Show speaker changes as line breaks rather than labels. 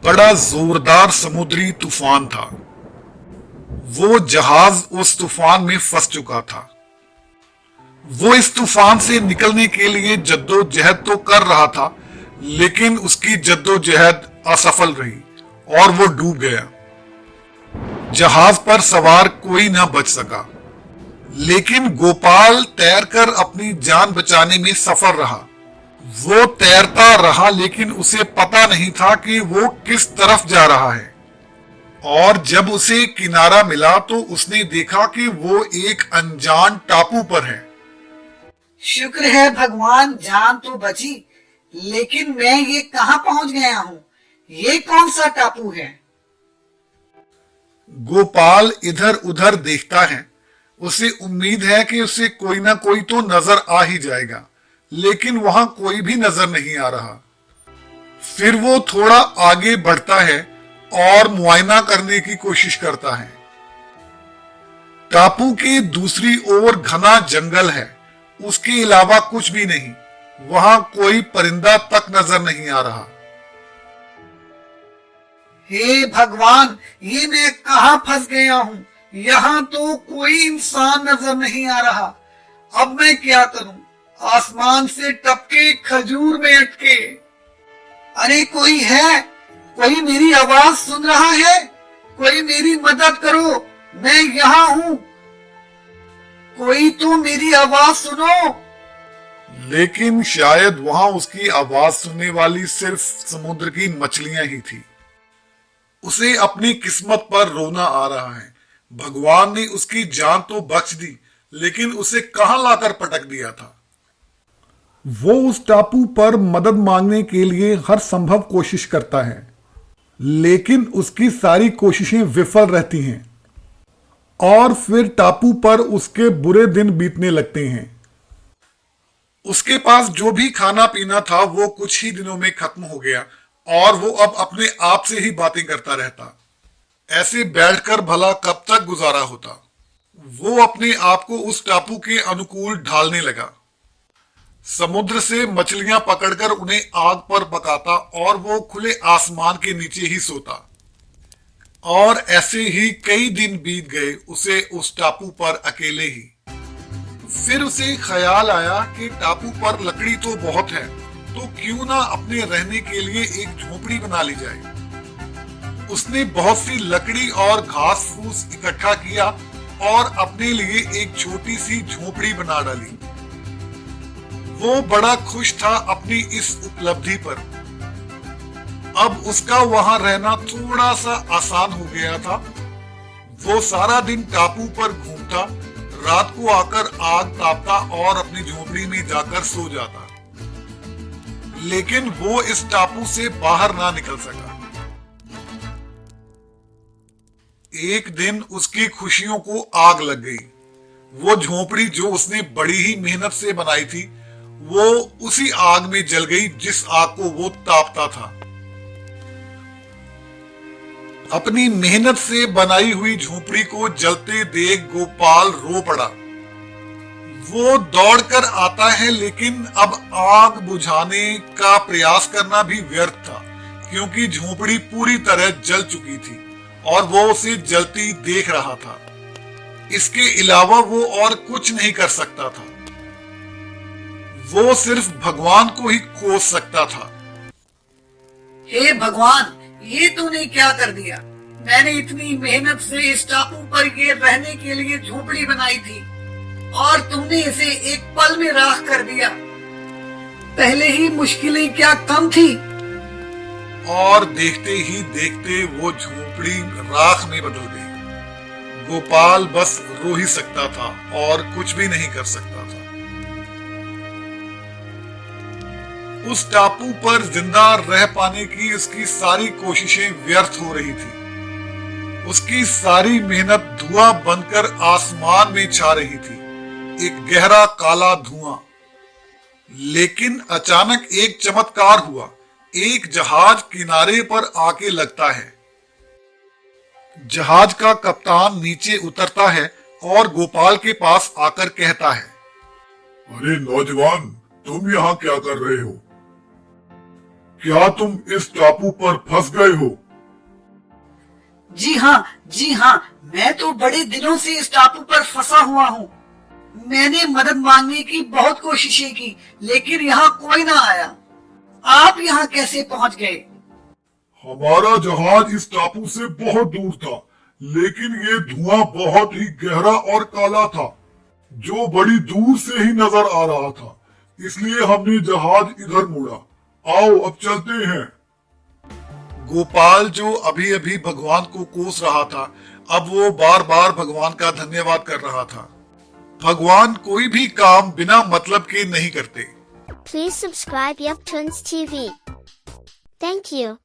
बड़ा जोरदार समुद्री तूफान था। वो जहाज उस तूफान में फंस चुका था। वो इस तूफान से निकलने के लिए जद्दोजहद तो कर रहा था, लेकिन उसकी जद्दोजहद असफल रही और वो डूब गया। जहाज पर सवार कोई न बच सका, लेकिन गोपाल तैरकर अपनी जान बचाने में सफल रहा। वो तैरता रहा, लेकिन उसे पता नहीं था कि वो किस तरफ जा रहा है। और जब उसे किनारा मिला तो उसने देखा कि वो एक अनजान टापू पर है।
शुक्र है भगवान, जान तो बची, लेकिन मैं ये कहाँ पहुंच गया हूँ? ये कौन सा टापू है?
गोपाल इधर उधर देखता है। उसे उम्मीद है कि उसे कोई ना कोई तो नजर आ ही जाएगा, लेकिन वहां कोई भी नजर नहीं आ रहा। फिर वो थोड़ा आगे बढ़ता है और मुआयना करने की कोशिश करता है। टापू के दूसरी ओर घना जंगल है, उसके अलावा कुछ भी नहीं। वहां कोई परिंदा तक नजर नहीं आ रहा।
हे भगवान, ये मैं कहाँ फंस गया हूँ? यहाँ तो कोई इंसान नजर नहीं आ रहा। अब मैं क्या करूँ? आसमान से टपके खजूर में अटके। अरे कोई है? कोई मेरी आवाज सुन रहा है? कोई मेरी मदद करो, मैं यहाँ हूँ। कोई तो मेरी आवाज सुनो।
लेकिन शायद वहां उसकी आवाज सुनने वाली सिर्फ समुद्र की मछलियां ही थी। उसे अपनी किस्मत पर रोना आ रहा है। भगवान ने उसकी जान तो बख्श दी, लेकिन उसे कहां लाकर पटक दिया था। वो उस टापू पर मदद मांगने के लिए हर संभव कोशिश करता है, लेकिन उसकी सारी कोशिशें विफल रहती हैं। और फिर टापू पर उसके बुरे दिन बीतने लगते हैं। उसके पास जो भी खाना पीना था वो कुछ ही दिनों में खत्म हो गया और वो अब अपने आप से ही बातें करता रहता। ऐसे बैठकर भला कब तक गुजारा होता। वो अपने आप को उस टापू के अनुकूल ढालने लगा। समुद्र से मछलियां पकड़कर उन्हें आग पर पकाता और वो खुले आसमान के नीचे ही सोता। और ऐसे ही कई दिन बीत गए, उसे उस टापू पर अकेले ही। फिर उसे ख्याल आया कि टापू पर लकड़ी तो बहुत है, तो क्यों ना अपने रहने के लिए एक झोपड़ी बना ली जाए। उसने बहुत सी लकड़ी और घास फूस इकट्ठा किया और अपने लिए एक छोटी सी झोपड़ी बना डाली। वो बड़ा खुश था अपनी इस उपलब्धि पर। अब उसका वहां रहना थोड़ा सा आसान हो गया था। वो सारा दिन टापू पर घूमता, रात को आकर आग तापता और अपनी झोपड़ी में जाकर सो जाता। लेकिन वो इस टापू से बाहर ना निकल सका। एक दिन उसकी खुशियों को आग लग गई। वो झोपड़ी जो उसने बड़ी ही मेहनत से बनाई थी, वो उसी आग में जल गई जिस आग को वो तापता था। अपनी मेहनत से बनाई हुई झोपड़ी को जलते देख गोपाल रो पड़ा। वो दौड़कर आता है, लेकिन अब आग बुझाने का प्रयास करना भी व्यर्थ था, क्योंकि झोपड़ी पूरी तरह जल चुकी थी और वो उसे जलती देख रहा था। इसके अलावा वो और कुछ नहीं कर सकता था। वो सिर्फ भगवान को ही कोस सकता था।
हे भगवान, ये तूने क्या कर दिया? मैंने इतनी मेहनत से इस टापू पर ये रहने के लिए झोपड़ी बनाई थी और तुमने इसे एक पल में राख कर दिया। पहले ही मुश्किलें क्या कम थी?
और देखते ही देखते वो झोपड़ी राख में बदल गई। गोपाल बस रो ही सकता था और कुछ भी नहीं कर सकता था। उस टापू पर जिंदा रह पाने की उसकी सारी कोशिशें व्यर्थ हो रही थी। उसकी सारी मेहनत धुआं बनकर आसमान में छा रही थी, एक गहरा काला धुआं। लेकिन अचानक एक चमत्कार हुआ। एक जहाज किनारे पर आके लगता है। जहाज का कप्तान नीचे उतरता है और गोपाल के पास आकर कहता है,
अरे नौजवान, तुम यहाँ क्या कर रहे हो?
क्या तुम इस टापू पर फंस गए हो?
जी हाँ, मैं तो बड़े दिनों से इस टापू पर फंसा हुआ हूँ। मैंने मदद मांगने की बहुत कोशिशें की, लेकिन यहाँ कोई ना आया। आप यहाँ कैसे पहुँच गए?
हमारा जहाज इस टापू से बहुत दूर था, लेकिन ये धुआं बहुत ही गहरा और काला था, जो बड़ी दूर से ही नजर आ रहा था। इसलिए हमने जहाज इधर मोड़ा। आओ अब चलते हैं। गोपाल, जो अभी अभी भगवान को कोस रहा था, अब वो बार बार भगवान का धन्यवाद कर रहा था। भगवान कोई भी काम बिना मतलब के नहीं करते।
Please subscribe Yup Tunes TV. Thank you.